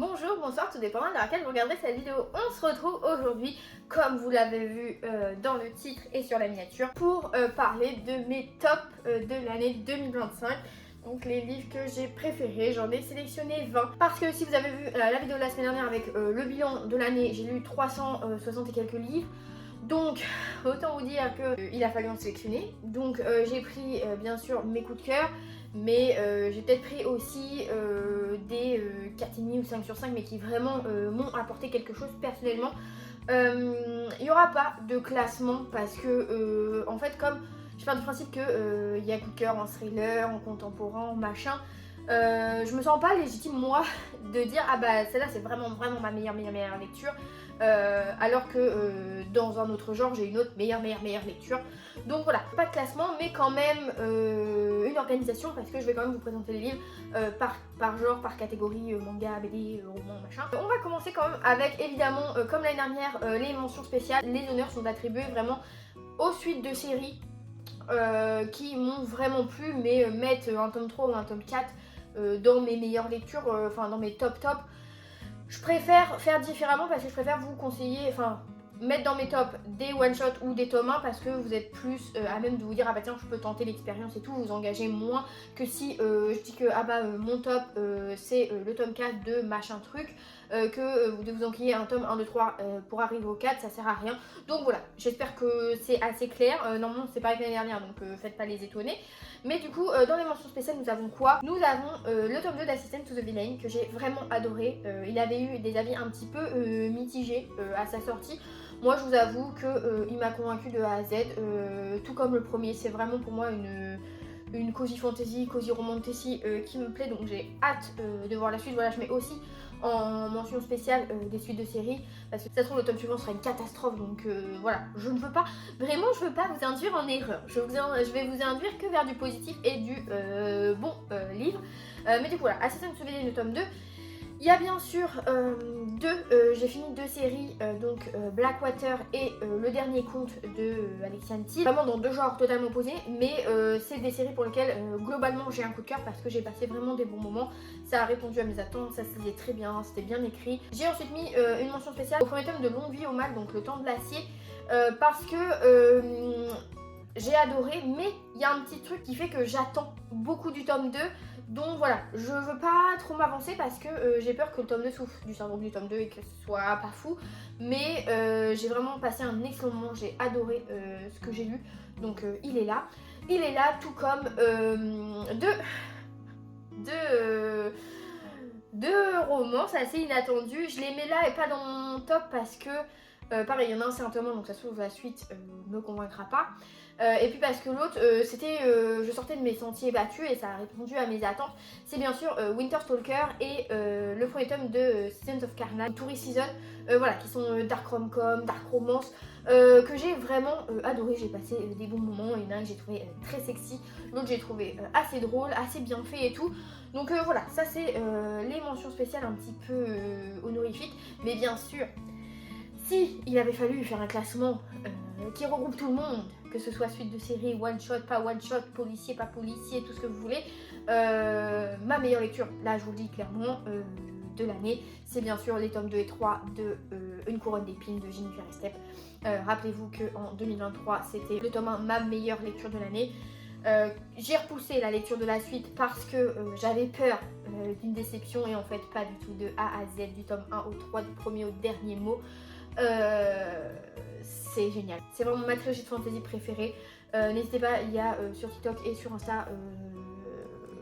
Bonjour, bonsoir, tout dépendant de laquelle vous regarderez cette vidéo. On se retrouve aujourd'hui, comme vous l'avez vu dans le titre et sur la miniature, pour parler de mes tops de l'année 2025. Donc les livres que j'ai préférés, j'en ai sélectionné 20. Parce que si vous avez vu la vidéo de la semaine dernière avec le bilan de l'année, j'ai lu 360 et quelques livres. Donc autant vous dire qu'il a fallu en sélectionner. Donc j'ai pris bien sûr mes coups de cœur. Mais j'ai peut-être pris aussi des 4,5 ou 5 sur 5, mais qui vraiment m'ont apporté quelque chose personnellement. Il n'y aura pas de classement parce que, en fait, comme je pars du principe qu'il y a coup de cœur en thriller, en contemporain, en machin, je me sens pas légitime, moi, de dire ah bah celle-là c'est vraiment ma meilleure lecture. Alors que dans un autre genre j'ai une autre meilleure lecture. Donc voilà, pas de classement mais quand même une organisation parce que je vais quand même vous présenter les livres par genre, par catégorie, manga, BD, roman, machin. On va commencer quand même avec évidemment comme l'année dernière les mentions spéciales. Les honneurs sont attribués vraiment aux suites de séries qui m'ont vraiment plu, mais mettre un tome 3 ou un tome 4 dans mes meilleures lectures, enfin dans mes top. Je préfère faire différemment parce que je préfère vous conseiller, enfin mettre dans mes tops des one shot ou des tomes 1 parce que vous êtes plus à même de vous dire ah bah tiens je peux tenter l'expérience et tout, vous engagez moins que si je dis que ah bah mon top c'est le tome 4 de machin truc, que vous devez vous enquiller un tome 1, 2, 3 pour arriver au 4, ça sert à rien. Donc voilà, j'espère que c'est assez clair. Normalement c'est pareil que l'année dernière donc faites pas les étonner. Mais du coup dans les mentions spéciales nous avons quoi? Nous avons le tome 2 d'Assistant to the Villain que j'ai vraiment adoré. Il avait eu des avis un petit peu mitigés à sa sortie. Moi je vous avoue qu'il m'a convaincu de A à Z, tout comme le premier. C'est vraiment pour moi une cozy fantasy, cozy romantasy qui me plaît, donc j'ai hâte de voir la suite. Voilà, je mets aussi en mention spéciale des suites de séries parce que ça se trouve le tome suivant sera une catastrophe, donc voilà, je ne veux pas, vraiment je veux pas vous induire en erreur, je vais vous induire que vers du positif et du bon livre. Mais du coup voilà, Assassin's Creed le tome 2. Il y a bien sûr j'ai fini deux séries, donc Blackwater et le dernier conte de Alexia Thiel. Vraiment dans deux genres totalement opposés, mais c'est des séries pour lesquelles globalement j'ai un coup de cœur parce que j'ai passé vraiment des bons moments. Ça a répondu à mes attentes, ça se lisait très bien, c'était bien écrit. J'ai ensuite mis une mention spéciale au premier tome de Longue Vie au Mal, donc Le Temps de l'Acier, parce que j'ai adoré, mais il y a un petit truc qui fait que j'attends beaucoup du tome 2. Donc voilà, je veux pas trop m'avancer parce que j'ai peur que le tome 2 souffre du syndrome du tome 2 et que ce soit pas fou. Mais j'ai vraiment passé un excellent moment, j'ai adoré ce que j'ai lu. Donc il est là. Il est là tout comme deux romans, c'est assez inattendu. Je les mets là et pas dans mon top parce que pareil, il y en a un c'est un tome 1 donc ça se trouve la suite me convaincra pas. Et puis parce que l'autre, c'était, je sortais de mes sentiers battus et ça a répondu à mes attentes. C'est bien sûr Winter Stalker et le premier tome de Seasons of Carnage, Tourist Season, voilà, qui sont dark rom-com, dark romance, que j'ai vraiment adoré. J'ai passé des bons moments. Il y en a un que j'ai trouvé très sexy, l'autre j'ai trouvé assez drôle, assez bien fait et tout. Donc voilà, ça c'est les mentions spéciales un petit peu honorifiques. Mais bien sûr, si il avait fallu faire un classement qui regroupe tout le monde, que ce soit suite de série, one shot, pas one shot, policier, pas policier, tout ce que vous voulez, ma meilleure lecture, là je vous le dis clairement, de l'année, c'est bien sûr les tomes 2 et 3 de Une couronne d'épines de Jennifer Estep. Rappelez-vous qu'en 2023 c'était le tome 1, ma meilleure lecture de l'année. J'ai repoussé la lecture de la suite parce que j'avais peur d'une déception et en fait pas du tout, de A à Z, du tome 1 au 3, du premier au dernier mot. C'est génial, c'est vraiment ma trilogie de fantasy préférée. N'hésitez pas, il y a sur TikTok et sur Insta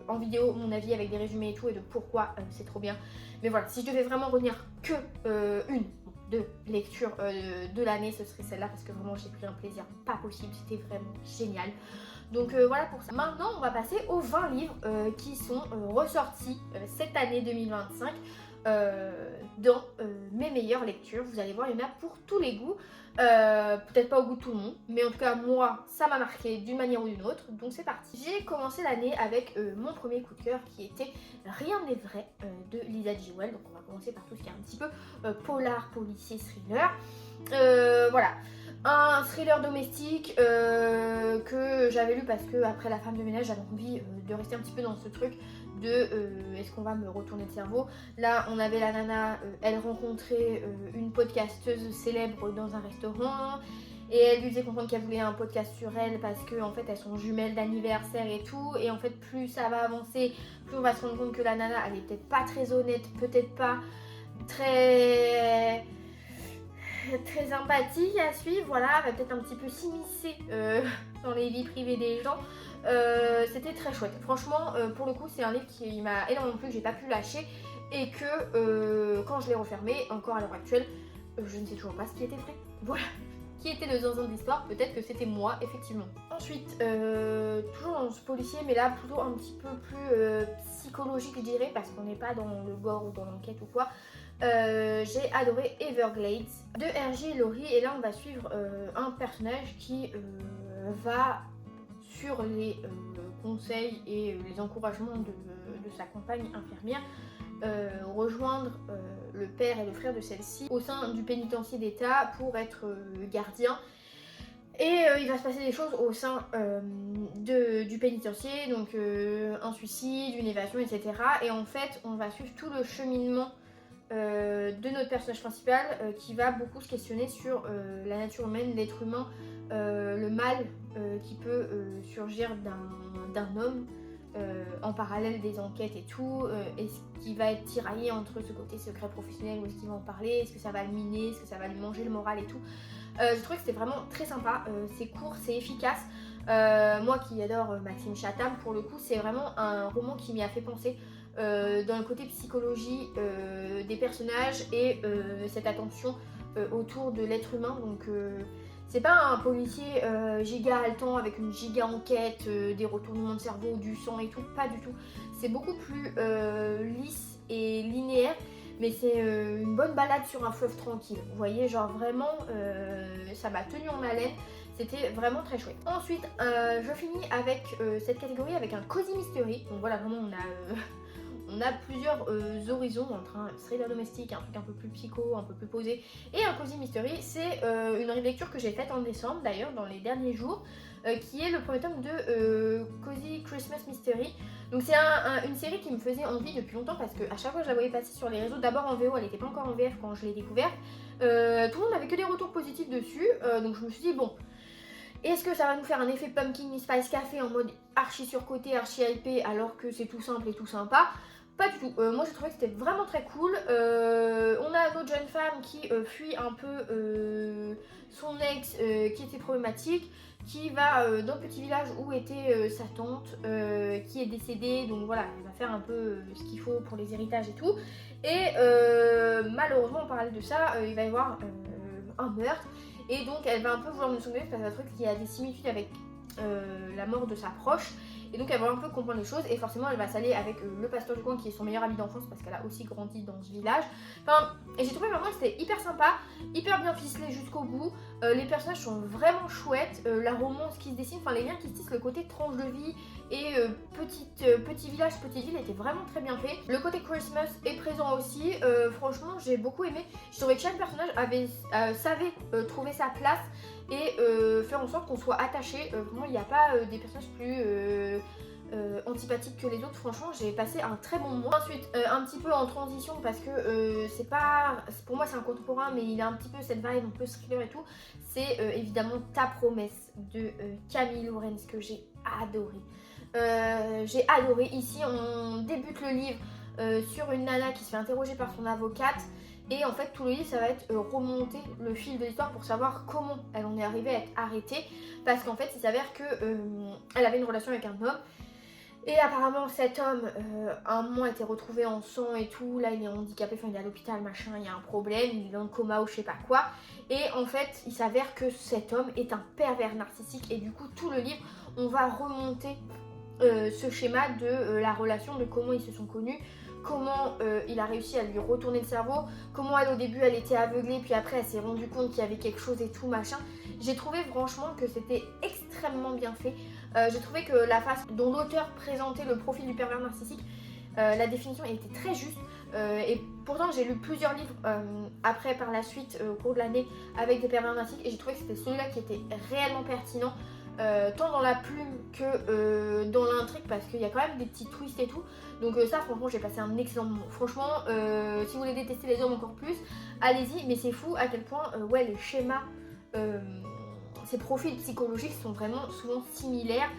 en vidéo mon avis avec des résumés et tout et de pourquoi c'est trop bien. Mais voilà, si je devais vraiment retenir que une de lecture de l'année, ce serait celle-là parce que vraiment j'ai pris un plaisir pas possible, c'était vraiment génial. Donc voilà pour ça. Maintenant on va passer aux 20 livres qui sont ressortis cette année 2025 dans mes meilleures lectures. Vous allez voir, il y en a pour tous les goûts. Peut-être pas au goût de tout le monde, mais en tout cas moi ça m'a marqué d'une manière ou d'une autre, donc c'est parti. J'ai commencé l'année avec mon premier coup de cœur qui était Rien n'est vrai de Lisa Jewell. Donc on va commencer par tout ce qui est un petit peu polar, policier, thriller. Voilà. Un thriller domestique que j'avais lu parce que après La femme de ménage, j'avais envie de rester un petit peu dans ce truc de est-ce qu'on va me retourner le cerveau. Là, on avait la nana, elle rencontrait une podcasteuse célèbre dans un restaurant. Et elle lui faisait comprendre qu'elle voulait un podcast sur elle parce que en fait elles sont jumelles d'anniversaire et tout. Et en fait plus ça va avancer, plus on va se rendre compte que la nana elle est peut-être pas très honnête, peut-être pas très sympathique à suivre. Voilà, elle va peut-être un petit peu s'immiscer dans les vies privées des gens. C'était très chouette. Franchement, pour le coup, c'est un livre qui m'a énormément plu, que j'ai pas pu lâcher. Et que quand je l'ai refermé, encore à l'heure actuelle, je ne sais toujours pas ce qui était vrai. Voilà. Qui était le zinzin de l'histoire, peut-être que c'était moi, effectivement. Ensuite, toujours dans ce policier, mais là plutôt un petit peu plus psychologique, je dirais, parce qu'on n'est pas dans le gore ou dans l'enquête ou quoi. J'ai adoré Everglades de R.J. Laurie, et là on va suivre un personnage qui va, sur les conseils et les encouragements de sa compagne infirmière, rejoindre le père et le frère de celle-ci au sein du pénitencier d'État pour être gardien. Et il va se passer des choses au sein du pénitencier, donc un suicide, une évasion, etc. Et en fait, on va suivre tout le cheminement de notre personnage principal qui va beaucoup se questionner sur la nature humaine, l'être humain, le mal qui peut surgir d'un homme en parallèle des enquêtes et tout. Est-ce qu'il va être tiraillé entre ce côté secret professionnel ou est-ce qu'il va en parler, est-ce que ça va le miner, est-ce que ça va lui manger le moral et tout. Je trouvais que c'était vraiment très sympa, c'est court, c'est efficace. Moi qui adore Maxime Chatham, pour le coup c'est vraiment un roman qui m'y a fait penser dans le côté psychologie des personnages et cette attention autour de l'être humain. Donc c'est pas un policier giga haletant avec une giga enquête, des retournements de cerveau, du sang et tout, pas du tout. C'est beaucoup plus lisse et linéaire, mais c'est une bonne balade sur un fleuve tranquille. Vous voyez, genre vraiment, ça m'a tenu en haleine. C'était vraiment très chouette. Ensuite, je finis avec cette catégorie avec un cozy mystery. Donc voilà, vraiment on a plusieurs horizons entre un thriller domestique, un truc un peu plus psycho, un peu plus posé, et un cozy mystery. C'est une relecture que j'ai faite en décembre d'ailleurs, dans les derniers jours, qui est le premier tome de Cozy Christmas Mystery. Donc c'est une série qui me faisait envie depuis longtemps parce qu'à chaque fois que je la voyais passer sur les réseaux, d'abord en VO, elle n'était pas encore en VF quand je l'ai découverte, tout le monde n'avait que des retours positifs dessus, donc je me suis dit bon, est-ce que ça va nous faire un effet Pumpkin Spice Café en mode archi surcoté, archi hypé alors que c'est tout simple et tout sympa? Pas du tout. Moi j'ai trouvé que c'était vraiment très cool. On a notre jeune femme qui fuit un peu son ex qui était problématique, qui va dans le petit village où était sa tante qui est décédée. Donc voilà, elle va faire un peu ce qu'il faut pour les héritages et tout. Et malheureusement, en parallèle de ça, il va y avoir un meurtre. Et donc elle va un peu vouloir me sauver parce qu'un truc qui a des similitudes avec la mort de sa proche. Et donc elle va un peu comprendre les choses et forcément elle va s'allier avec le pasteur du coin qui est son meilleur ami d'enfance parce qu'elle a aussi grandi dans ce village. Enfin, et j'ai trouvé vraiment que c'était hyper sympa, hyper bien ficelé jusqu'au bout. Les personnages sont vraiment chouettes, la romance qui se dessine, enfin les liens qui se tissent, le côté tranche de vie et petit village, petite ville était vraiment très bien fait. Le côté Christmas est présent aussi, franchement j'ai beaucoup aimé. Je trouvais que chaque personnage savait trouver sa place et faire en sorte qu'on soit attaché. Vraiment il n'y a pas des personnages plus antipathiques que les autres. Franchement j'ai passé un très bon moment. Ensuite un petit peu en transition parce que c'est pas, pour moi c'est un contemporain mais il a un petit peu cette vibe un peu thriller et tout. C'est évidemment Ta promesse de Camille Laurens que j'ai adoré. J'ai adoré. Ici on débute le livre sur une nana qui se fait interroger par son avocate. Et en fait tout le livre ça va être remonter le fil de l'histoire pour savoir comment elle en est arrivée à être arrêtée. Parce qu'en fait il s'avère que elle avait une relation avec un homme. Et apparemment cet homme, un moment a été retrouvé en sang et tout, là il est handicapé, enfin il est à l'hôpital, machin, il y a un problème, il est dans le coma ou je sais pas quoi. Et en fait il s'avère que cet homme est un pervers narcissique et du coup tout le livre on va remonter ce schéma de la relation, de comment ils se sont connus, comment il a réussi à lui retourner le cerveau, comment elle au début elle était aveuglée puis après elle s'est rendue compte qu'il y avait quelque chose et tout machin. J'ai trouvé franchement que c'était extrêmement bien fait. J'ai trouvé que la façon dont l'auteur présentait le profil du pervers narcissique La définition était très juste. Et pourtant j'ai lu plusieurs livres après par la suite au cours de l'année avec des pervers narcissiques et j'ai trouvé que c'était celui-là qui était réellement pertinent. Tant dans la plume que dans l'intrigue parce qu'il y a quand même des petits twists et tout. Donc ça franchement j'ai passé un excellent moment. Franchement si vous voulez détester les hommes encore plus, allez-y, mais c'est fou à quel point ouais, les schémas, ces profils psychologiques sont vraiment souvent similaires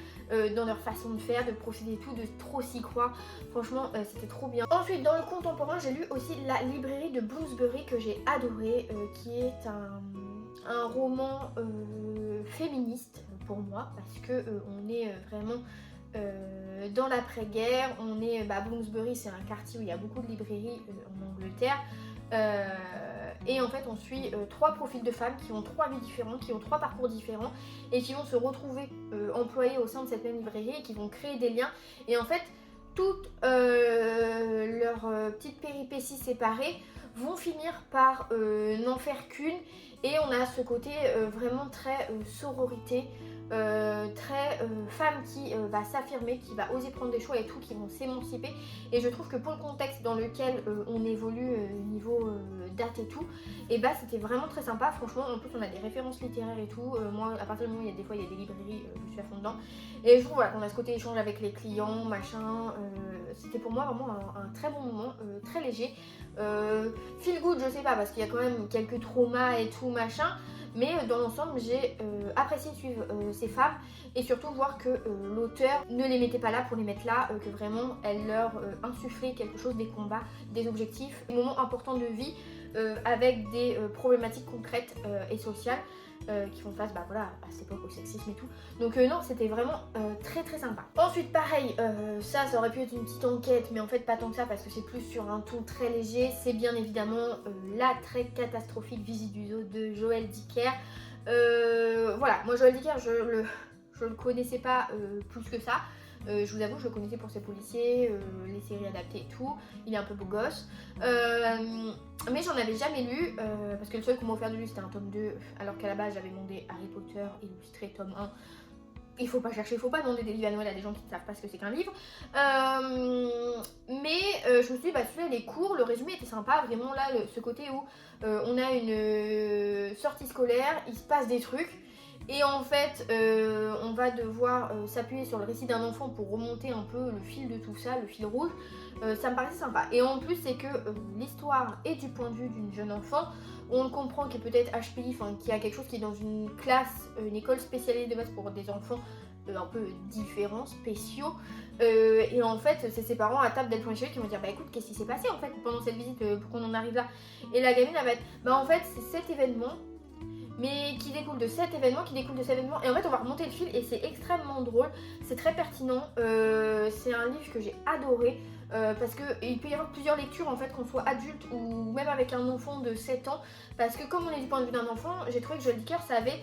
dans leur façon de faire, de procéder et tout, de trop s'y croire. Franchement c'était trop bien. Ensuite dans le contemporain j'ai lu aussi La librairie de Bloomsbury que j'ai adoré, qui est un roman féministe pour moi parce que on est vraiment dans l'après-guerre. On est Bloomsbury, c'est un quartier où il y a beaucoup de librairies en Angleterre et en fait on suit 3 profils de femmes qui ont 3 vies différentes, qui ont 3 parcours différents et qui vont se retrouver employées au sein de cette même librairie et qui vont créer des liens et en fait toutes leurs petites péripéties séparées vont finir par n'en faire qu'une. Et on a ce côté vraiment très sororité, très femme qui va s'affirmer, qui va oser prendre des choix et tout, qui vont s'émanciper. Et je trouve que pour le contexte dans lequel on évolue niveau date et tout, et c'était vraiment très sympa. Franchement, en plus on a des références littéraires et tout. Moi, à partir du moment où il y a des fois il y a des librairies, je suis à fond dedans. Et je trouve voilà, qu'on a ce côté échange avec les clients, machin. C'était pour moi vraiment un très bon moment, très léger. Feel good, je sais pas, parce qu'il y a quand même quelques traumas et tout machin, mais dans l'ensemble j'ai apprécié de suivre ces femmes et surtout voir que l'auteur ne les mettait pas là pour les mettre là, que vraiment elle leur insufflait quelque chose, des combats, des objectifs, des moments importants de vie avec des problématiques concrètes et sociales qui font face voilà, à cette époque au sexisme et tout. Donc non, c'était vraiment très très sympa. Ensuite pareil, ça aurait pu être une petite enquête, mais en fait pas tant que ça parce que c'est plus sur un ton très léger. C'est bien évidemment la très catastrophique Visite du zoo de Joël Dicker. Voilà, moi Joël Dicker je le connaissais pas plus que ça. Je vous avoue, je le connaissais pour ses policiers, les séries adaptées et tout. Il est un peu beau gosse. Mais j'en avais jamais lu, parce que le seul qu'on m'a offert de lui c'était un tome 2, alors qu'à la base j'avais demandé Harry Potter illustré tome 1. Il faut pas chercher, il faut pas demander des livres à Noël à des gens qui ne savent pas ce que c'est qu'un livre. Mais je me suis dit, celui-là il est court, le résumé était sympa. Vraiment là, ce côté où on a une sortie scolaire, il se passe des trucs. Et en fait, on va devoir s'appuyer sur le récit d'un enfant pour remonter un peu le fil de tout ça, le fil rouge. Ça me paraissait sympa. Et en plus, c'est que l'histoire est du point de vue d'une jeune enfant. On le comprend qui est peut-être HPI, qui a quelque chose qui est dans une classe, une école spécialisée de base pour des enfants un peu différents, spéciaux. Et en fait, c'est ses parents à table d'être chez eux qui vont dire écoute, qu'est-ce qui s'est passé en fait pendant cette visite pour qu'on en arrive là. Et la gamine elle va être en fait, c'est cet événement. Mais qui découle de cet événement, qui découle de cet événement. Et en fait, on va remonter le fil et c'est extrêmement drôle. C'est très pertinent. C'est un livre que j'ai adoré. Parce qu'il peut y avoir plusieurs lectures en fait, qu'on soit adulte ou même avec un enfant de 7 ans. Parce que comme on est du point de vue d'un enfant, j'ai trouvé que Joël Dicker savait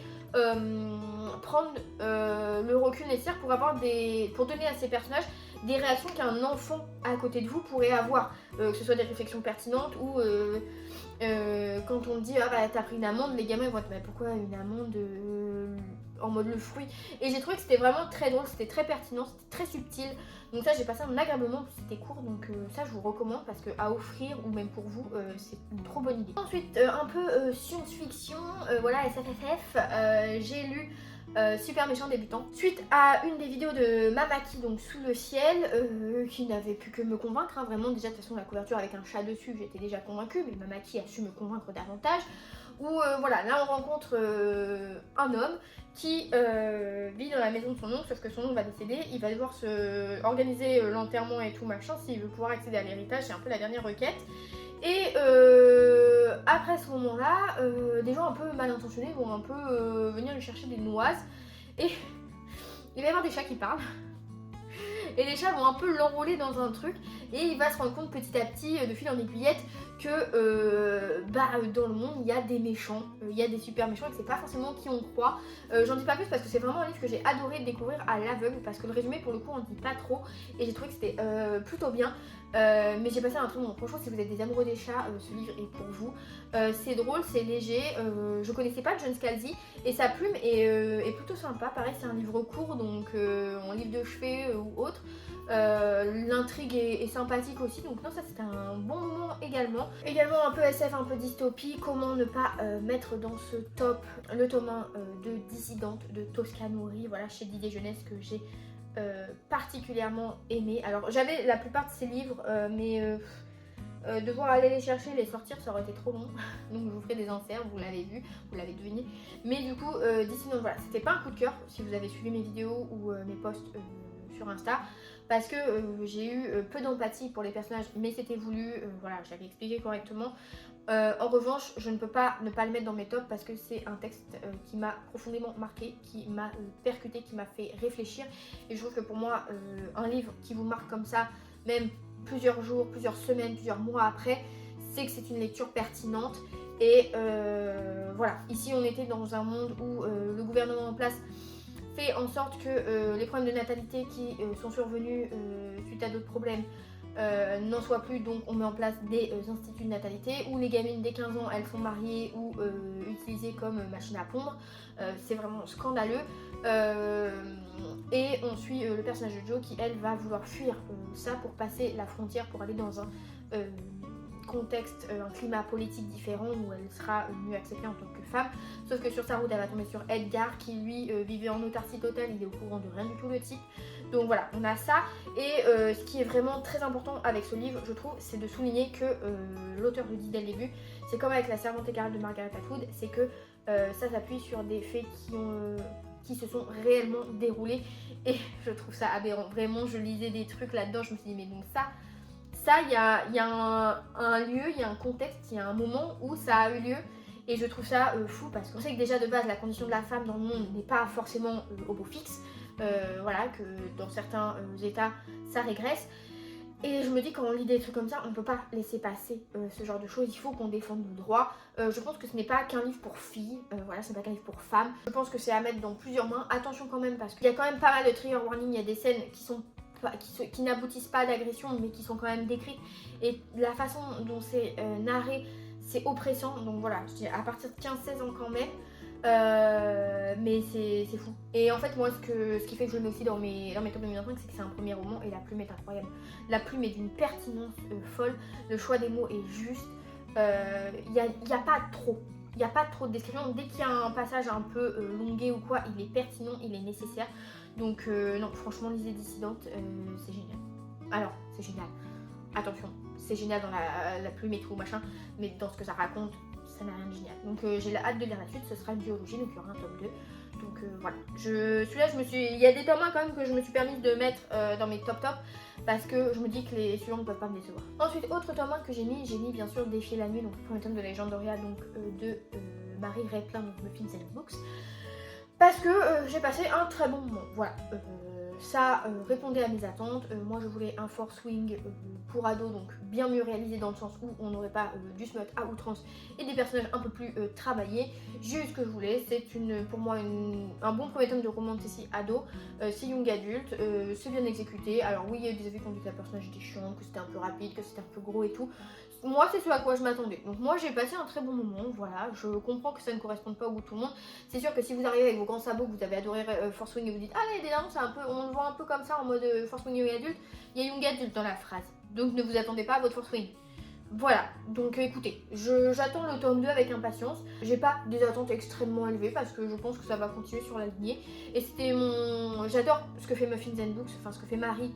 prendre le recul nécessaire pour donner à ses personnages des réactions qu'un enfant à côté de vous pourrait avoir. Que ce soit des réflexions pertinentes ou quand on dit t'as pris une amende, les gamins ils vont être pourquoi une amende en mode le fruit. Et j'ai trouvé que c'était vraiment très drôle, c'était très pertinent, c'était très subtil. Donc ça j'ai passé un agréable moment, c'était court, donc ça je vous recommande parce que à offrir ou même pour vous c'est une trop bonne idée. Ensuite un peu science-fiction, voilà SFFF, j'ai lu Super méchant débutant suite à une des vidéos de Mamaki, donc Sous le ciel, qui n'avait pu que me convaincre, vraiment. Déjà de toute façon la couverture avec un chat dessus j'étais déjà convaincue, mais Mamaki a su me convaincre davantage. Où voilà, là on rencontre un homme qui vit dans la maison de son oncle, sauf que son oncle va décéder, il va devoir organiser l'enterrement et tout machin s'il veut pouvoir accéder à l'héritage, c'est un peu la dernière requête. Et après ce moment-là, des gens un peu mal intentionnés vont un peu venir lui chercher des noises et il va y avoir des chats qui parlent. Et les chats vont un peu l'enrôler dans un truc et il va se rendre compte petit à petit, de fil en aiguillette, que dans le monde il y a des méchants, il y a des super méchants et que c'est pas forcément qui on croit. J'en dis pas plus parce que c'est vraiment un livre que j'ai adoré découvrir à l'aveugle parce que le résumé pour le coup on dit pas trop et j'ai trouvé que c'était plutôt bien. Mais j'ai passé un très bon moment. Franchement, si vous êtes des amoureux des chats, ce livre est pour vous. C'est drôle, c'est léger. Je connaissais pas John Scalzi et sa plume est plutôt sympa. Pareil, c'est un livre court, donc en livre de chevet ou autre. L'intrigue est sympathique aussi, donc non, ça c'était un bon moment également. Également un peu SF, un peu dystopie. Comment ne pas mettre dans ce top le tome 1 de Dissidente de Tosca Mori, voilà, chez Didier Jeunesse, que j'ai particulièrement aimé. Alors j'avais la plupart de ces livres, mais devoir aller les chercher, les sortir, ça aurait été trop long. Donc je vous ferai des inserts, vous l'avez vu, vous l'avez deviné. Mais du coup, Dissidente, voilà, c'était pas un coup de cœur si vous avez suivi mes vidéos ou mes posts sur Insta, parce que j'ai eu peu d'empathie pour les personnages, mais c'était voulu, voilà, j'avais expliqué correctement. En revanche, je ne peux pas ne pas le mettre dans mes tops parce que c'est un texte qui m'a profondément marqué, qui m'a percuté, qui m'a fait réfléchir. Et je trouve que pour moi, un livre qui vous marque comme ça, même plusieurs jours, plusieurs semaines, plusieurs mois après, c'est que c'est une lecture pertinente. Et voilà, ici on était dans un monde où le gouvernement en place fait en sorte que les problèmes de natalité qui sont survenus suite à d'autres problèmes n'en soient plus, donc on met en place des instituts de natalité où les gamines dès 15 ans elles sont mariées ou utilisées comme machine à pondre. C'est vraiment scandaleux. Et on suit le personnage de Jo qui elle va vouloir fuir ça pour passer la frontière, pour aller dans un contexte, un climat politique différent où elle sera mieux acceptée en tant que femme. Sauf que sur sa route elle va tomber sur Edgar qui lui vivait en autarcie totale, il est au courant de rien du tout le type. Donc voilà, on a ça. Et ce qui est vraiment très important avec ce livre, je trouve, c'est de souligner que l'auteur le dit dès le début, c'est comme avec La Servante écarlate de Margaret Atwood, c'est que ça s'appuie sur des faits qui se sont réellement déroulés. Et je trouve ça aberrant. Vraiment, je lisais des trucs là-dedans, je me suis dit mais donc ça il y a un lieu, il y a un contexte, il y a un moment où ça a eu lieu. Et je trouve ça fou parce qu'on sait que déjà de base la condition de la femme dans le monde n'est pas forcément au beau fixe. Voilà, que dans certains états ça régresse. Et je me dis quand on lit des trucs comme ça, on peut pas laisser passer ce genre de choses, il faut qu'on défende nos droits. Je pense que ce n'est pas qu'un livre pour filles, voilà, ce n'est pas qu'un livre pour femmes. Je pense que c'est à mettre dans plusieurs mains. Attention quand même parce qu'il y a quand même pas mal de trigger warning, il y a des scènes qui n'aboutissent pas d'agression mais qui sont quand même décrites. Et la façon dont c'est narré, c'est oppressant, donc voilà, je dis à partir de 15-16 ans quand même. Mais c'est fou. Et en fait moi ce qui fait que je le mets aussi dans mes tops 2025, c'est que c'est un premier roman et la plume est incroyable. La plume est d'une pertinence folle, le choix des mots est juste, il n'y a pas trop. Il n'y a pas trop de description. Dès qu'il y a un passage un peu longué ou quoi, il est pertinent, il est nécessaire. Donc non, franchement lisez Dissidente, c'est génial. Alors, c'est génial. Attention, c'est génial dans la plume et tout machin, mais dans ce que ça raconte, ça n'a rien de génial. Donc j'ai hâte de lire la suite, ce sera une duologie, donc il y aura un tome 2. Donc voilà, celui-là il y a des tomes 1 quand même que je me suis permis de mettre dans mes top parce que je me dis que les suivants ne peuvent pas me décevoir. Ensuite, autre tome 1 que j'ai mis bien sûr Défier la nuit, donc le premier tome de Légende d'Oria, donc de Marie Replin, donc Muffins and Books. Parce que j'ai passé un très bon moment, voilà. Ça répondait à mes attentes. Moi je voulais un Force Wing pour ado, donc bien mieux réalisé dans le sens où on n'aurait pas du smut à outrance et des personnages un peu plus travaillés. J'ai eu ce que je voulais, c'est pour moi un bon premier tome de roman fantasy ado. C'est young adulte, c'est bien exécuté. Alors oui, il y a eu des avis qui ont dit que la personnage était chiant, que c'était un peu rapide, que c'était un peu gros et tout. Moi c'est ce à quoi je m'attendais, donc moi j'ai passé un très bon moment, voilà, je comprends que ça ne corresponde pas au goût de tout le monde. C'est sûr que si vous arrivez avec vos grands sabots, que vous avez adoré Force Wing et vous dites ah les darons c'est un peu, on le voit un peu comme ça en mode Force Wing young adulte, il y a young adulte dans la phrase, donc ne vous attendez pas à votre Force Wing. Voilà, donc écoutez, j'attends le tome 2 avec impatience. J'ai pas des attentes extrêmement élevées parce que je pense que ça va continuer sur la lignée. Et c'était j'adore ce que fait Muffins and Books, enfin ce que fait Marie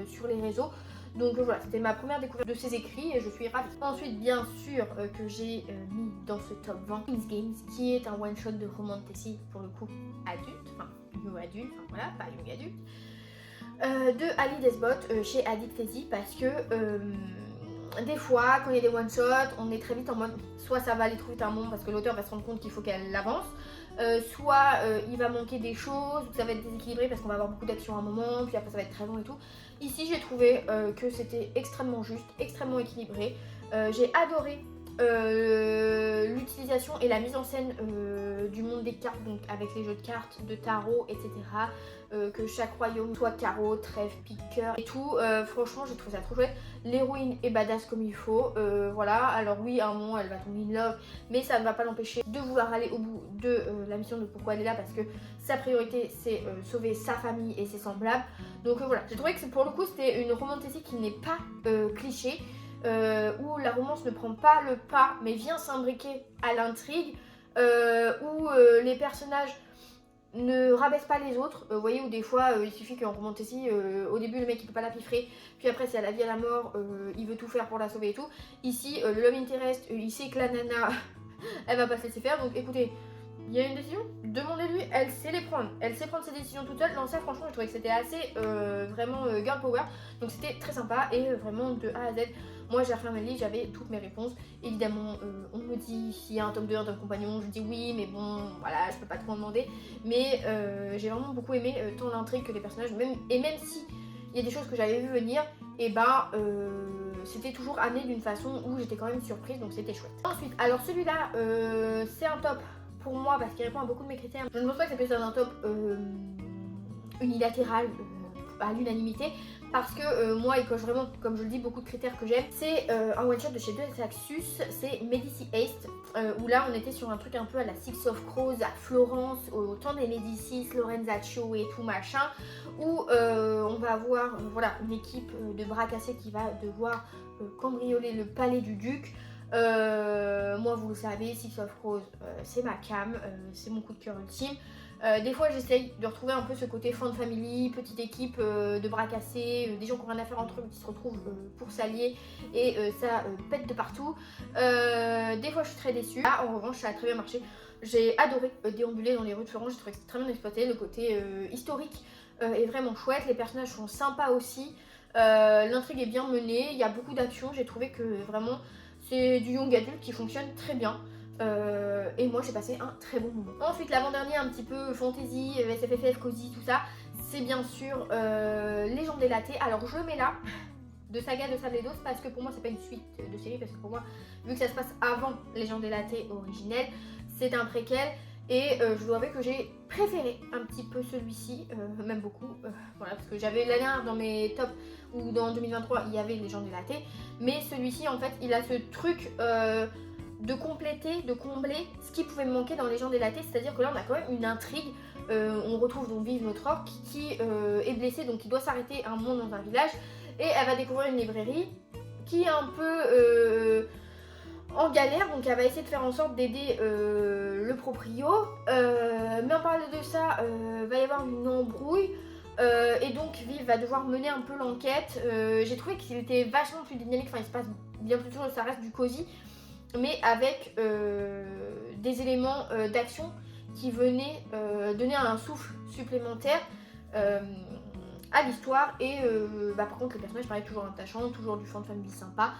sur les réseaux. Donc voilà, c'était ma première découverte de ses écrits et je suis ravie. Ensuite, bien sûr, que j'ai mis dans ce top 20 Queen's Games, qui est un one-shot de roman fantasy pour le coup adulte, enfin new adulte, enfin voilà, pas young adulte, de Ali Desbot chez Addict Fantasy parce que des fois, quand il y a des one-shots, on est très vite en mode soit ça va aller trop vite à un moment parce que l'auteur va se rendre compte qu'il faut qu'elle avance, soit il va manquer des choses, ou que ça va être déséquilibré parce qu'on va avoir beaucoup d'action à un moment, puis après ça va être très long et tout. Ici, j'ai trouvé que c'était extrêmement juste, extrêmement équilibré. J'ai adoré l'utilisation et la mise en scène du monde des cartes, donc avec les jeux de cartes, de tarot, etc. Que chaque royaume soit carreau, trèfle, pique, cœur et tout. Franchement, j'ai trouvé ça trop chouette. L'héroïne est badass comme il faut. Voilà, alors oui, à un moment, elle va tomber in love, mais ça ne va pas l'empêcher de vouloir aller au bout de la mission, de pourquoi elle est là, parce que sa priorité, c'est sauver sa famille et ses semblables. Donc voilà, j'ai trouvé que pour le coup, c'était une romantasy qui n'est pas cliché. Où la romance ne prend pas le pas mais vient s'imbriquer à l'intrigue, où les personnages ne rabaissent pas les autres. Vous voyez, où des fois il suffit qu'en romantasy, au début le mec il peut pas la piffrer, puis après c'est à la vie à la mort, il veut tout faire pour la sauver et tout. Ici le love interest, il sait que la nana elle va pas se laisser faire, donc écoutez, il y a une décision, demandez-lui, elle sait les prendre, elle sait prendre ses décisions toute seule. Dans ça, franchement, je trouvais que c'était assez vraiment girl power, donc c'était très sympa et vraiment de A à Z. Moi, j'ai refermé le livre, j'avais toutes mes réponses. Évidemment, on me dit s'il y a un tome 2, un tome compagnon, je dis oui, mais bon, voilà, je peux pas trop en demander. Mais j'ai vraiment beaucoup aimé tant l'intrigue que les personnages, même si il y a des choses que j'avais vu venir, et ben c'était toujours amené d'une façon où j'étais quand même surprise, donc c'était chouette. Ensuite, alors celui-là, c'est un top pour moi parce qu'il répond à beaucoup de mes critères. Je ne pense pas que ça puisse être un top unilatéral à l'unanimité, parce que moi il coche vraiment, comme je le dis, beaucoup de critères que j'aime. C'est un one shot de chez Deux Axus, c'est Medici Haste, où là on était sur un truc un peu à la Six of Crows, à Florence, au temps des Médicis, Lorenzaccio et tout machin, où on va avoir voilà, une équipe de bras cassés qui va devoir cambrioler le palais du duc. Moi vous le savez, Six of Crows c'est ma cam, c'est mon coup de cœur ultime. Des fois j'essaye de retrouver un peu ce côté fan family, petite équipe de bras cassés, des gens qui ont rien à faire entre eux qui se retrouvent pour s'allier et ça pète de partout. Des fois je suis très déçue. Là en revanche ça a très bien marché. J'ai adoré déambuler dans les rues de Florence, j'ai trouvé que c'était très bien exploité, le côté historique est vraiment chouette, les personnages sont sympas aussi, l'intrigue est bien menée, il y a beaucoup d'action, j'ai trouvé que vraiment c'est du young adulte qui fonctionne très bien. Et moi j'ai passé un très bon moment. Ensuite l'avant-dernier un petit peu fantasy, SFFF, cozy, tout ça, c'est bien sûr Légende délatée. Alors je le mets là de Saga de Sable et d'Os parce que pour moi c'est pas une suite de série, parce que pour moi vu que ça se passe avant Légende délatée originelle, c'est un préquel. Et je dois avouer que j'ai préféré un petit peu celui-ci, même beaucoup, voilà, parce que j'avais l'année dernière dans mes tops où dans 2023 il y avait Légende délatée, mais celui-ci en fait il a ce truc de compléter, de combler ce qui pouvait me manquer dans Légende délatée, c'est-à-dire que là on a quand même une intrigue, on retrouve donc Vive notre orque qui est blessée, donc qui doit s'arrêter un moment dans un village, et elle va découvrir une librairie qui est un peu en galère, donc elle va essayer de faire en sorte d'aider le proprio, mais en parallèle de ça, va y avoir une embrouille, et donc Vive va devoir mener un peu l'enquête. J'ai trouvé qu'il était vachement plus dynamique, enfin il se passe bien plus tôt, ça reste du cosy, mais avec des éléments d'action qui venaient donner un souffle supplémentaire à l'histoire. Et par contre les personnages pareil, toujours attachants, toujours du fan family sympa,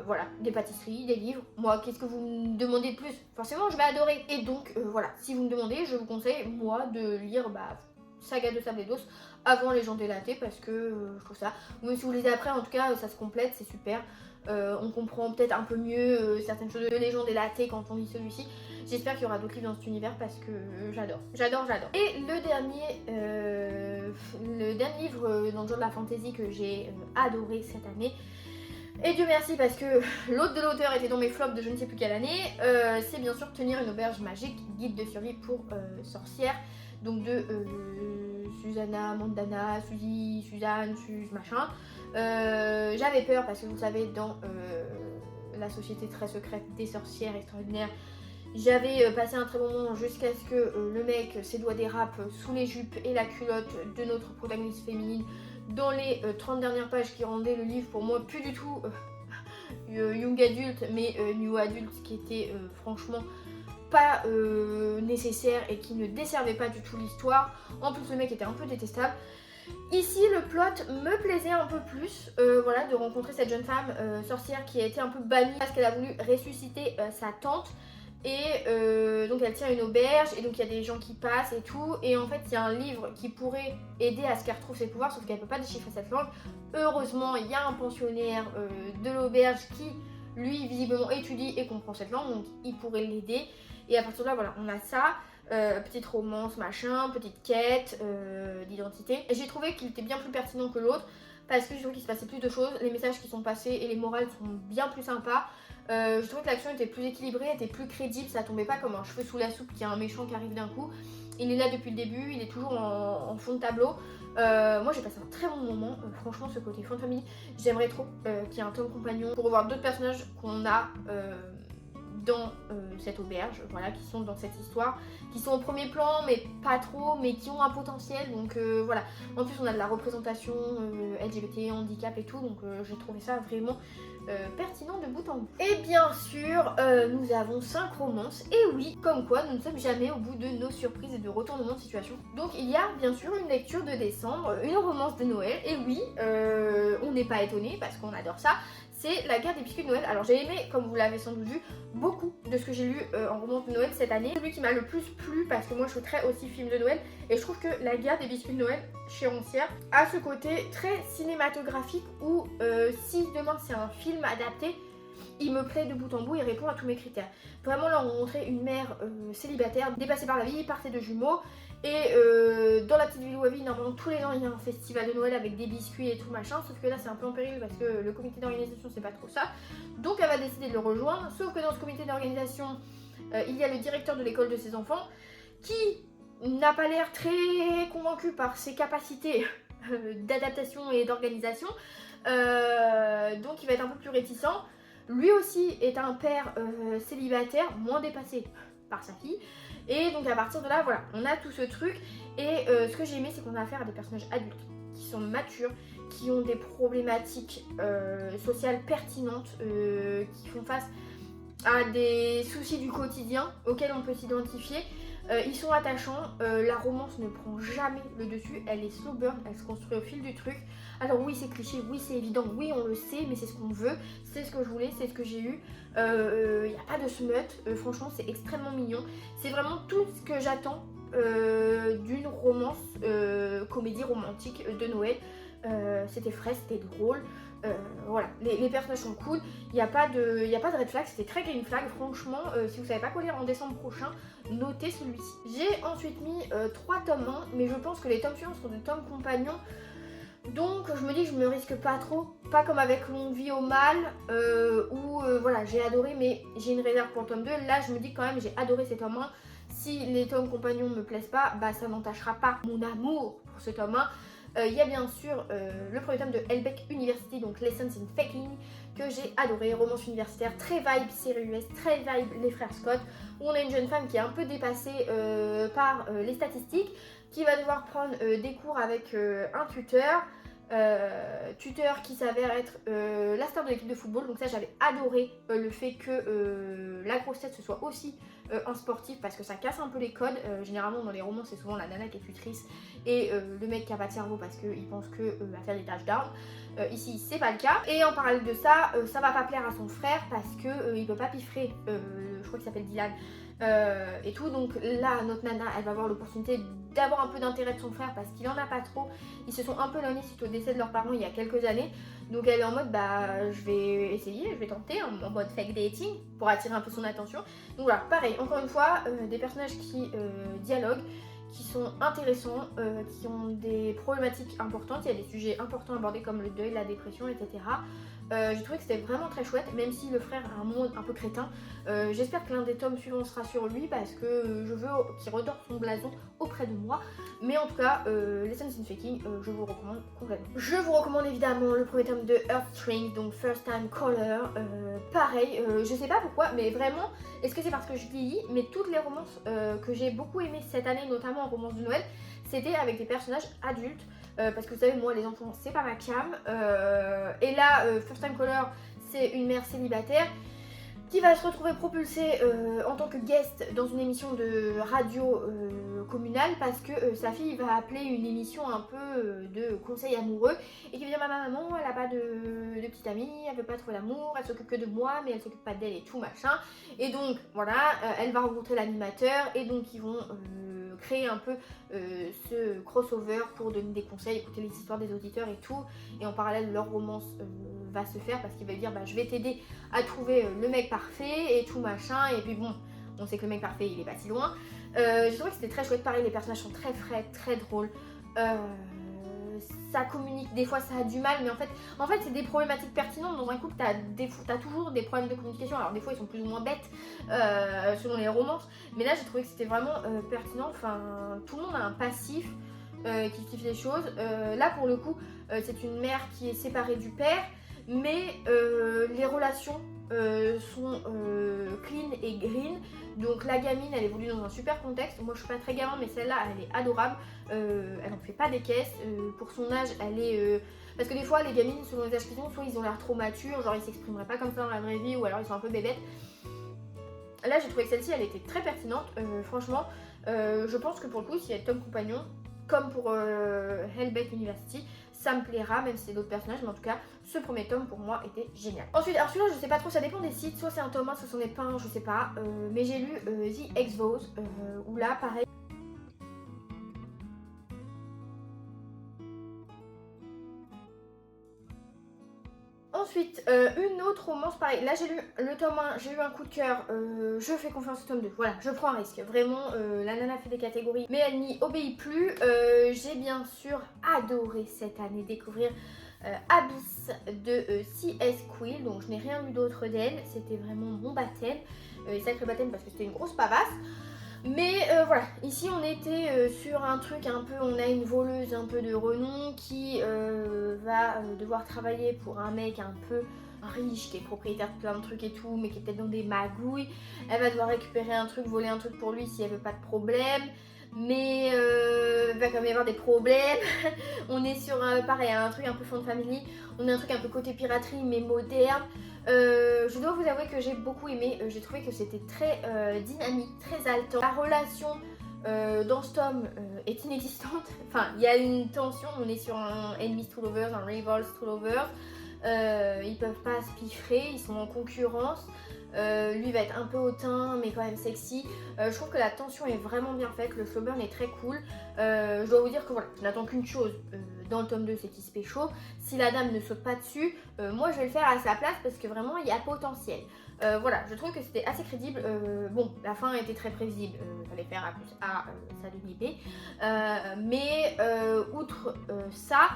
voilà, des pâtisseries, des livres. Moi qu'est-ce que vous me demandez de plus? Forcément je vais adorer. Et donc voilà, si vous me demandez, je vous conseille moi de lire Saga de Sable et d'Os avant Légende délatée, parce que je trouve ça, même si vous lisez après, en tout cas ça se complète, c'est super. On comprend peut-être un peu mieux certaines choses de Légende délatée quand on lit celui-ci. J'espère qu'il y aura d'autres livres dans cet univers parce que j'adore. Et le dernier livre dans le genre de la fantasy que j'ai adoré cette année, et Dieu merci parce que l'autre de l'auteur était dans mes flops de je ne sais plus quelle année, c'est bien sûr Tenir une auberge magique, guide de survie pour sorcières, donc de Susanna, Mandana, Suzy, Suzanne, machin. J'avais peur parce que vous savez, dans la société très secrète des sorcières extraordinaires, j'avais passé un très bon moment jusqu'à ce que le mec ses doigts dérapent sous les jupes et la culotte de notre protagoniste féminine dans les 30 dernières pages qui rendaient le livre pour moi plus du tout young adulte mais new adulte, ce qui était franchement pas nécessaire et qui ne desservait pas du tout l'histoire. En plus le mec était un peu détestable. Ici le plot me plaisait un peu plus, voilà, de rencontrer cette jeune femme sorcière qui a été un peu bannie parce qu'elle a voulu ressusciter sa tante. Et donc elle tient une auberge et donc il y a des gens qui passent et tout, et en fait il y a un livre qui pourrait aider à ce qu'elle retrouve ses pouvoirs, sauf qu'elle peut pas déchiffrer cette langue. Heureusement il y a un pensionnaire de l'auberge qui lui visiblement étudie et comprend cette langue, donc il pourrait l'aider. Et à partir de là, voilà, on a ça. Petite romance, machin, petite quête d'identité. Et j'ai trouvé qu'il était bien plus pertinent que l'autre parce que je trouvais qu'il se passait plus de choses. Les messages qui sont passés et les morales sont bien plus sympas. Je trouvais que l'action était plus équilibrée, était plus crédible. Ça tombait pas comme un cheveu sous la soupe qui a un méchant qui arrive d'un coup. Il est là depuis le début, il est toujours en fond de tableau. Moi j'ai passé un très bon moment, franchement ce côté fond de famille, j'aimerais trop qu'il y ait un tome compagnon pour revoir d'autres personnages qu'on a dans cette auberge, voilà, qui sont dans cette histoire, qui sont au premier plan mais pas trop, mais qui ont un potentiel, donc voilà. En plus on a de la représentation LGBT, handicap et tout, donc j'ai trouvé ça vraiment pertinent de bout en bout. Et bien sûr nous avons 5 romances, et oui, comme quoi nous ne sommes jamais au bout de nos surprises et de retournements de situation. Donc il y a bien sûr une lecture de décembre, une romance de Noël, et oui, on n'est pas étonné parce qu'on adore ça. C'est La Guerre des biscuits de Noël. Alors j'ai aimé, comme vous l'avez sans doute vu, beaucoup de ce que j'ai lu en romance de Noël cette année. Celui qui m'a le plus plu, parce que moi je suis très aussi film de Noël, et je trouve que La Guerre des biscuits de Noël chez Roncière a ce côté très cinématographique où si demain c'est un film adapté, il me plaît de bout en bout, il répond à tous mes critères. Vraiment là on montrait une mère célibataire, dépassée par la vie, partait de jumeaux. Et dans la petite ville où elle vit, normalement tous les ans il y a un festival de Noël avec des biscuits et tout machin, sauf que là c'est un peu en péril parce que le comité d'organisation c'est pas trop ça. Donc elle va décider de le rejoindre, sauf que dans ce comité d'organisation il y a le directeur de l'école de ses enfants qui n'a pas l'air très convaincu par ses capacités d'adaptation et d'organisation, donc il va être un peu plus réticent. Lui aussi est un père célibataire, moins dépassé par sa fille. Et donc à partir de là, voilà, on a tout ce truc. Et ce que j'ai aimé, c'est qu'on a affaire à des personnages adultes qui sont matures, qui ont des problématiques sociales pertinentes, qui font face à des soucis du quotidien auxquels on peut s'identifier. Ils sont attachants, la romance ne prend jamais le dessus, elle est slow burn, elle se construit au fil du truc. Alors oui c'est cliché, oui c'est évident, oui on le sait, mais c'est ce qu'on veut, c'est ce que je voulais, c'est ce que j'ai eu. Il n'y a pas de smut, franchement c'est extrêmement mignon. C'est vraiment tout ce que j'attends d'une romance, comédie romantique de Noël. C'était frais, c'était drôle. Voilà, les personnages sont cool, il n'y a pas de red flag, c'était très green flag, franchement, si vous savez pas quoi lire en décembre prochain, notez celui-ci. J'ai ensuite mis 3 tomes 1, mais je pense que les tomes suivants seront des tomes compagnons, donc je me dis que je me risque pas trop, pas comme avec Longue Vie au Mal, où voilà, j'ai adoré, mais j'ai une réserve pour le tome 2, là je me dis quand même j'ai adoré ces tomes 1, si les tomes compagnons me plaisent pas, bah ça n'entachera pas mon amour pour ce tome 1. Il y a bien sûr le premier tome de Hellbeck University, donc Lessons in Faking, que j'ai adoré, romance universitaire, très vibe série US, très vibe les frères Scott, où on a une jeune femme qui est un peu dépassée par les statistiques, qui va devoir prendre des cours avec un tuteur, qui s'avère être la star de l'équipe de football. Donc ça j'avais adoré le fait que la grosse tête ce soit aussi un sportif, parce que ça casse un peu les codes. Généralement dans les romans c'est souvent la nana qui est tutrice et le mec qui a pas de cerveau parce qu'il pense que à faire des touchdowns. Ici c'est pas le cas, et en parallèle de ça, ça va pas plaire à son frère parce que il peut pas piffrer, je crois qu'il s'appelle Dylan, et tout. Donc là notre nana elle va avoir l'opportunité d'avoir un peu d'intérêt de son frère parce qu'il en a pas trop, ils se sont un peu éloignés suite au décès de leurs parents il y a quelques années, donc elle est en mode bah je vais essayer, je vais tenter en mode fake dating pour attirer un peu son attention. Donc voilà, pareil, encore une fois, des personnages qui dialoguent, qui sont intéressants, qui ont des problématiques importantes, il y a des sujets importants abordés comme le deuil, la dépression, etc. J'ai trouvé que c'était vraiment très chouette, même si le frère a un monde un peu crétin. J'espère que l'un des tomes suivants sera sur lui parce que je veux qu'il redore son blason auprès de moi. Mais en tout cas, Lessons in Faking, je vous recommande complètement. Je vous recommande évidemment le premier tome de Heartstrings, donc First Time Caller. Pareil, je sais pas pourquoi, mais vraiment, est-ce que c'est parce que je vieillis, mais toutes les romances que j'ai beaucoup aimées cette année, notamment en romance de Noël, c'était avec des personnages adultes. Parce que vous savez, moi les enfants c'est pas ma cam, et là First Time Caller c'est une mère célibataire qui va se retrouver propulsée en tant que guest dans une émission de radio communale parce que sa fille va appeler une émission un peu de conseils amoureux, et qui va dire ma maman elle a pas de petite amie, elle veut pas trouver l'amour, elle s'occupe que de moi mais elle s'occupe pas d'elle et tout machin, et donc voilà, elle va rencontrer l'animateur et donc ils vont créé un peu ce crossover pour donner des conseils, écouter les histoires des auditeurs et tout. Et en parallèle, leur romance va se faire parce qu'il va dire bah, je vais t'aider à trouver le mec parfait et tout machin. Et puis bon, on sait que le mec parfait il est pas si loin. J'ai trouvé que c'était très chouette. Pareil, les personnages sont très frais, très drôles. Ça communique, des fois ça a du mal, mais en fait c'est des problématiques pertinentes. Dans un couple, t'as toujours des problèmes de communication. Alors des fois ils sont plus ou moins bêtes selon les romances, mais là j'ai trouvé que c'était vraiment pertinent. Enfin, tout le monde a un passif qui kiffe les choses. Là pour le coup, c'est une mère qui est séparée du père, mais les relations sont clean et green. Donc la gamine elle évolue dans un super contexte. Moi je suis pas très gamin, mais celle-là elle est adorable. Elle en fait pas des caisses. Pour son âge elle est... Parce que des fois les gamines selon les âges qu'ils ont, soit ils ont l'air trop matures, genre ils s'exprimeraient pas comme ça dans la vraie vie, ou alors ils sont un peu bébêtes. Là j'ai trouvé que celle-ci elle était très pertinente. Franchement je pense que pour le coup si elle est Tom compagnon, comme pour Hellbait University, ça me plaira, même si c'est d'autres personnages, mais en tout cas, ce premier tome pour moi était génial. Ensuite, alors celui-là, je sais pas trop, ça dépend des sites, soit c'est un tome 1, soit c'en est pas un, je sais pas, mais j'ai lu The X-Vows, où là, pareil. Ensuite, une autre romance, pareil, là j'ai lu le tome 1, j'ai eu un coup de cœur, je fais confiance au tome 2, voilà, je prends un risque, vraiment, la nana fait des catégories, mais elle n'y obéit plus. J'ai bien sûr adoré cette année découvrir Abyss de C.S. Quill, donc je n'ai rien lu d'autre d'elle, c'était vraiment mon baptême, sacré baptême parce que c'était une grosse pavasse. Mais voilà, ici on était sur un truc un peu, on a une voleuse un peu de renom qui va devoir travailler pour un mec un peu riche, qui est propriétaire de plein de trucs et tout, mais qui est peut-être dans des magouilles. Elle va devoir récupérer un truc, voler un truc pour lui si elle veut pas de problème. Mais il va quand même y avoir des problèmes. On est sur pareil, un truc un peu fond de family. On a un truc un peu côté piraterie mais moderne. Je dois vous avouer que j'ai beaucoup aimé. J'ai trouvé que c'était très dynamique, très haletant. La relation dans ce tome est inexistante. Enfin, il y a une tension. On est sur un enemies to lovers, un rivals to lovers. Ils peuvent pas se piffrer, ils sont en concurrence. Lui va être un peu hautain mais quand même sexy. Je trouve que la tension est vraiment bien faite, le slow burn est très cool. Je dois vous dire que voilà, je n'attends qu'une chose dans le tome 2, c'est qu'il se pécho. Si la dame ne saute pas dessus, moi je vais le faire à sa place parce que vraiment il y a potentiel. Voilà, je trouve que c'était assez crédible. Bon, la fin était très prévisible, fallait faire A plus A, ça demi B. Mais outre ça,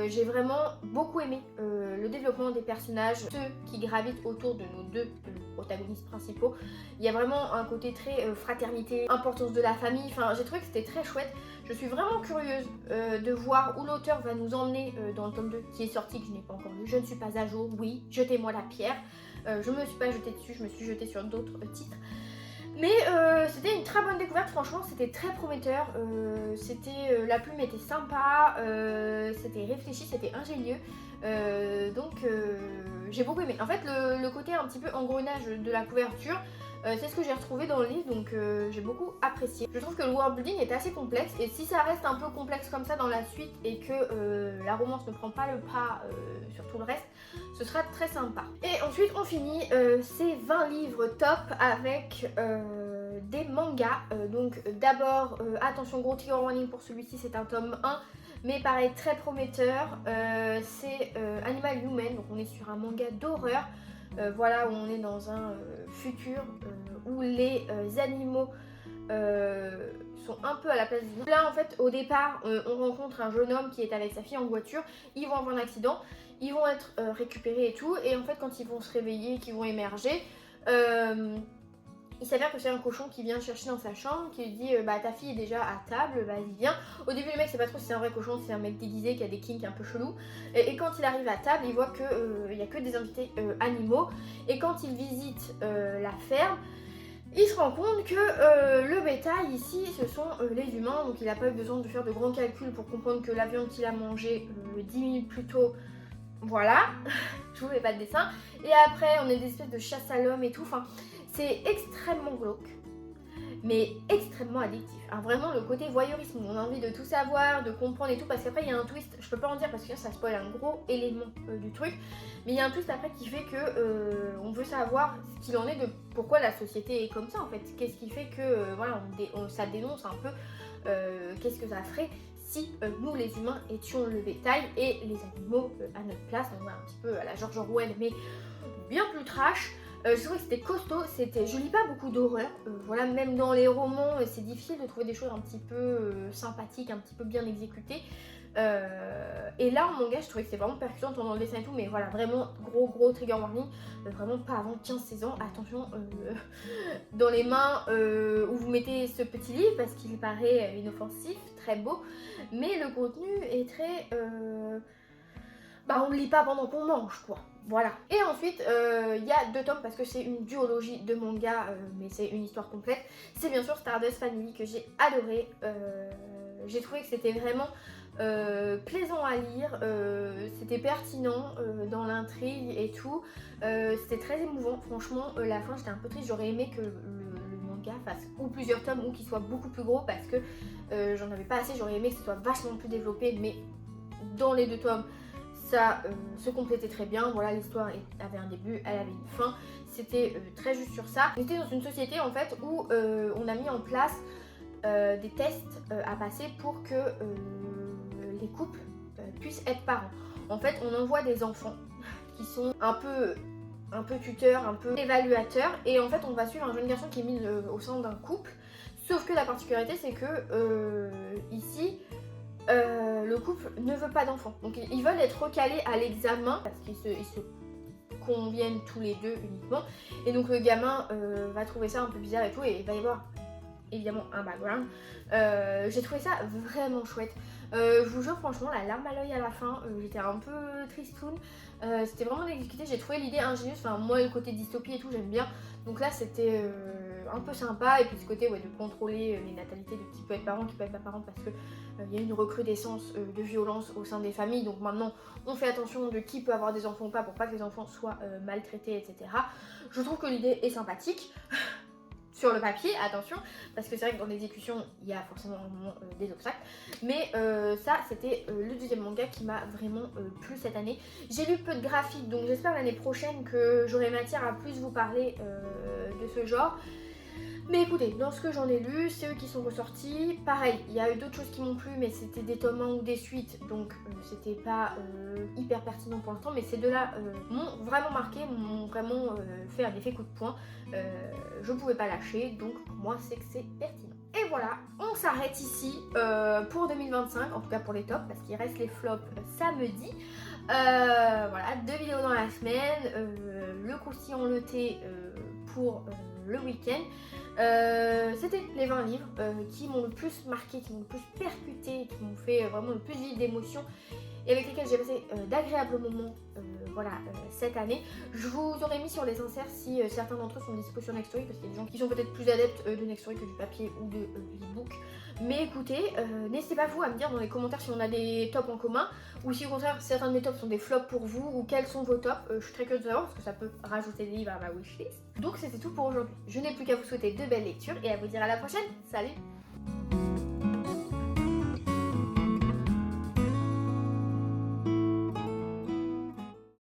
j'ai vraiment beaucoup aimé le développement des personnages, ceux qui gravitent autour de nos deux protagonistes principaux. Il y a vraiment un côté très fraternité, importance de la famille, enfin j'ai trouvé que c'était très chouette. Je suis vraiment curieuse de voir où l'auteur va nous emmener dans le tome 2 qui est sorti, que je n'ai pas encore lu. Je ne suis pas à jour, oui, jetez-moi la pierre. Je me suis pas jetée dessus, je me suis jetée sur d'autres titres. Mais c'était une très bonne découverte, franchement c'était très prometteur, la plume était sympa, c'était réfléchi, c'était ingénieux, donc j'ai beaucoup aimé. En fait le côté un petit peu engrenage de la couverture, c'est ce que j'ai retrouvé dans le livre, donc j'ai beaucoup apprécié. Je trouve que le worldbuilding est assez complexe, et si ça reste un peu complexe comme ça dans la suite et que la romance ne prend pas le pas sur tout le reste, ce sera très sympa. Et ensuite on finit ces 20 livres top avec des mangas. Donc d'abord, attention gros trigger warning pour celui-ci, c'est un tome 1. Mais pareil, très prometteur, c'est Animal Human, donc on est sur un manga d'horreur. Voilà, où on est dans un futur où les animaux sont un peu à la place des humains. Là en fait au départ on rencontre un jeune homme qui est avec sa fille en voiture, ils vont avoir un accident, ils vont être récupérés et tout, et en fait quand ils vont se réveiller, qu'ils vont émerger, il s'avère que c'est un cochon qui vient chercher dans sa chambre, qui lui dit bah ta fille est déjà à table, vas-y viens. Au début le mec sait pas trop si c'est un vrai cochon, si c'est un mec déguisé qui a des kinks un peu chelous. Et quand il arrive à table, il voit que il y a que des invités animaux. Et quand il visite la ferme, il se rend compte que le bétail ici ce sont les humains. Donc il n'a pas eu besoin de faire de grands calculs pour comprendre que la viande qu'il a mangée 10 minutes plus tôt, voilà, je vous fais pas de dessin. Et après on a des espèces de chasse à l'homme et tout, enfin c'est extrêmement glauque. mais extrêmement addictif. Hein, vraiment le côté voyeurisme, on a envie de tout savoir, de comprendre et tout, parce qu'après il y a un twist, je peux pas en dire parce que ça spoil un gros élément du truc, mais il y a un twist après qui fait que on veut savoir ce qu'il en est de pourquoi la société est comme ça en fait, qu'est-ce qui fait que voilà, ça dénonce un peu qu'est-ce que ça ferait si nous les humains étions le bétail et les animaux à notre place, donc voilà, un petit peu à la George Orwell mais bien plus trash. Je trouvais que c'était costaud, je lis pas beaucoup d'horreur, voilà, même dans les romans c'est difficile de trouver des choses un petit peu sympathiques, un petit peu bien exécutées. Et là en manga je trouvais que c'était vraiment percutant dans le dessin et tout, mais voilà, vraiment gros trigger warning, vraiment pas avant 15-16 ans, attention dans les mains où vous mettez ce petit livre parce qu'il paraît inoffensif, très beau, mais le contenu est très... on ne lit pas pendant qu'on mange quoi. Voilà. Et ensuite, il y a 2 tomes parce que c'est une duologie de manga, mais c'est une histoire complète. C'est bien sûr Stardust Family que j'ai adoré. J'ai trouvé que c'était vraiment plaisant à lire, c'était pertinent dans l'intrigue et tout. C'était très émouvant. Franchement, la fin j'étais un peu triste. J'aurais aimé que le manga fasse ou plusieurs tomes ou qu'il soit beaucoup plus gros parce que j'en avais pas assez. J'aurais aimé que ce soit vachement plus développé, mais dans les 2 tomes, ça se complétait très bien. Voilà, l'histoire avait un début, elle avait une fin. C'était très juste sur ça. On était dans une société en fait où on a mis en place des tests à passer pour que les couples puissent être parents. En fait, on envoie des enfants qui sont un peu tuteurs, un peu évaluateurs, et en fait, on va suivre un jeune garçon qui est mis au sein d'un couple. Sauf que la particularité, c'est que ici, le couple ne veut pas d'enfants. Donc ils veulent être recalés à l'examen parce qu'ils se conviennent tous les deux uniquement. Et donc le gamin va trouver ça un peu bizarre et tout, et il va y avoir évidemment un background. J'ai trouvé ça vraiment chouette. Je vous jure, franchement, la larme à l'œil à la fin, j'étais un peu tristoun. C'était vraiment exécuté, j'ai trouvé l'idée ingénieuse. Enfin, moi, le côté dystopie et tout, j'aime bien. Donc là, c'était un peu sympa. Et puis ce côté de contrôler les natalités de qui peut être parent, qui peut être pas parent, parce que il y a une recrudescence de violence au sein des familles. Donc maintenant, on fait attention de qui peut avoir des enfants ou pas pour pas que les enfants soient maltraités, etc. Je trouve que l'idée est sympathique. Sur le papier, attention, parce que c'est vrai que dans l'exécution, il y a forcément des obstacles. Mais ça, c'était le 2e manga qui m'a vraiment plu cette année. J'ai lu peu de graphiques, donc j'espère l'année prochaine que j'aurai matière à plus vous parler de ce genre. Mais écoutez, dans ce que j'en ai lu, c'est eux qui sont ressortis. Pareil, il y a eu d'autres choses qui m'ont plu, mais c'était des tomes 1 ou des suites, donc c'était pas hyper pertinent pour l'instant. Mais ces deux-là m'ont vraiment marqué, m'ont vraiment fait un effet coup de poing. Je pouvais pas lâcher, donc pour moi c'est que c'est pertinent. Et voilà, on s'arrête ici pour 2025, en tout cas pour les tops, parce qu'il reste les flops samedi. Voilà, 2 vidéos dans la semaine, le croustillant le thé pour le week-end. C'était les 20 livres qui m'ont le plus marqué, qui m'ont le plus percuté, qui m'ont fait vraiment le plus vivre d'émotions et avec lesquels j'ai passé d'agréables moments cette année. Je vous aurais mis sur les inserts si certains d'entre eux sont dispo sur Nextory, parce qu'il y a des gens qui sont peut-être plus adeptes de Nextory que du papier ou de l'e-book. Mais écoutez, n'hésitez pas vous à me dire dans les commentaires si on a des tops en commun, ou si au contraire certains de mes tops sont des flops pour vous, ou quels sont vos tops. Je suis très curieuse de savoir parce que ça peut rajouter des livres à ma wishlist. Donc c'était tout pour aujourd'hui. Je n'ai plus qu'à vous souhaiter de belles lectures et à vous dire à la prochaine. Salut!